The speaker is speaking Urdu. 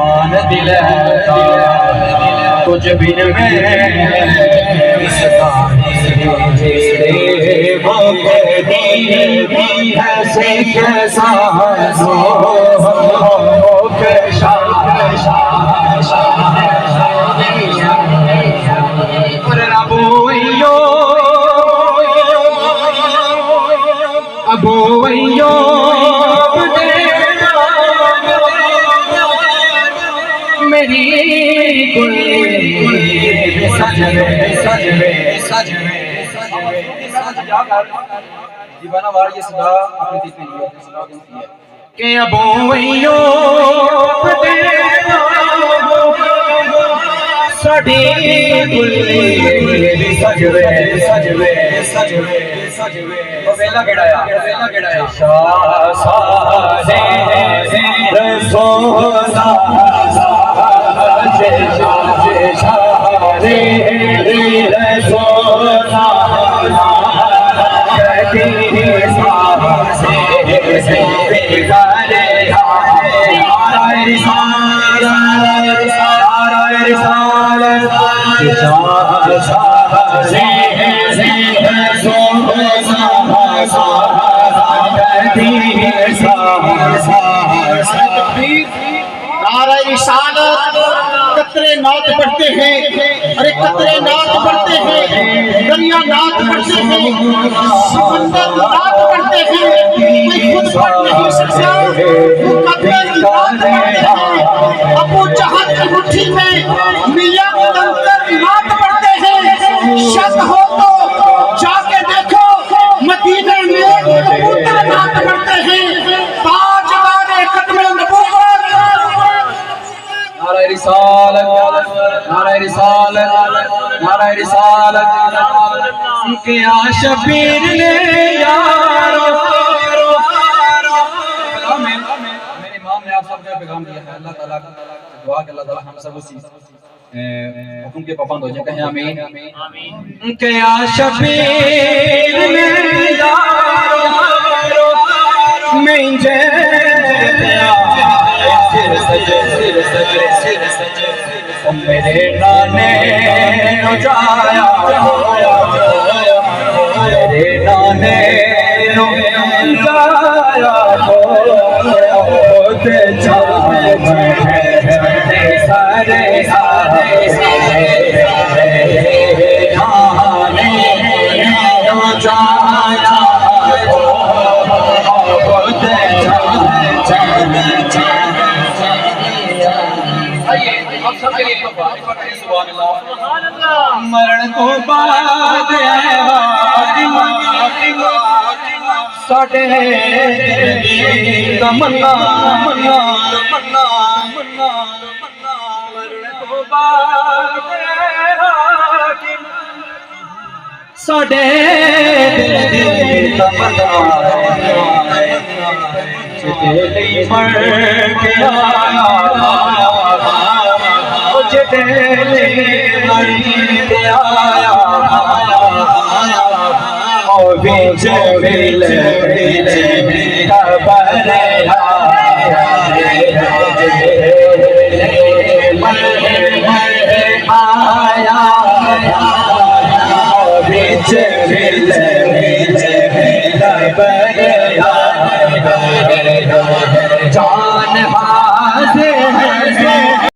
مان دل کچھ بن میں ایسے کیسا میری دیوانہ وار یہ صدا اپنے دل پہ لیا صدا کہتی ہے کہ ابویوں ساڈی گلی سجوے سجوے سجوے سجوے او ویلا کیڑا ہے ویلا کیڑا ہے شاہ ساجے رسول ساجے شاہ رسول قطرے نعت پڑھتے ہیں ارے قطرے نعت پڑھتے ہیں دریا نعت پڑھتے ہیں سمندر نعت پڑھتے ہیں کوئی خود پڑھ نہیں سکتا وہ قطرے نعت پڑھتے ہیں ابو جہل کی مٹھی میں میاں منتر نعت پڑھتے ہیں شک ہو تو جا کے دیکھو مدینے میں کبوتر نعت پڑھتے ہیں تاجدار ختم نبوت نعرہ رسالت نعرہ رسالت نعرہ رسالت کیا شبیر نے یارو میرے امام نے آپ سب کا پیغام دیا ہے اللہ تعالیٰ دعا کہ اللہ تعالیٰ ہم سب اسی حکم کے پابند ہو جائیں کہیں آمین کیا شبیر نے یارو میں میرے نانے نجایا میرے نانے نجایا ہوتے چاہے سارے سارے نانے نجایا ہوتے چاہے مرن کو بعد ساڈے تمنا منا منا منا مرن کو بعد ساڈے تمنا جدے مر کے آیا جدے مر کے آیا او بیچ ویلے کعبہ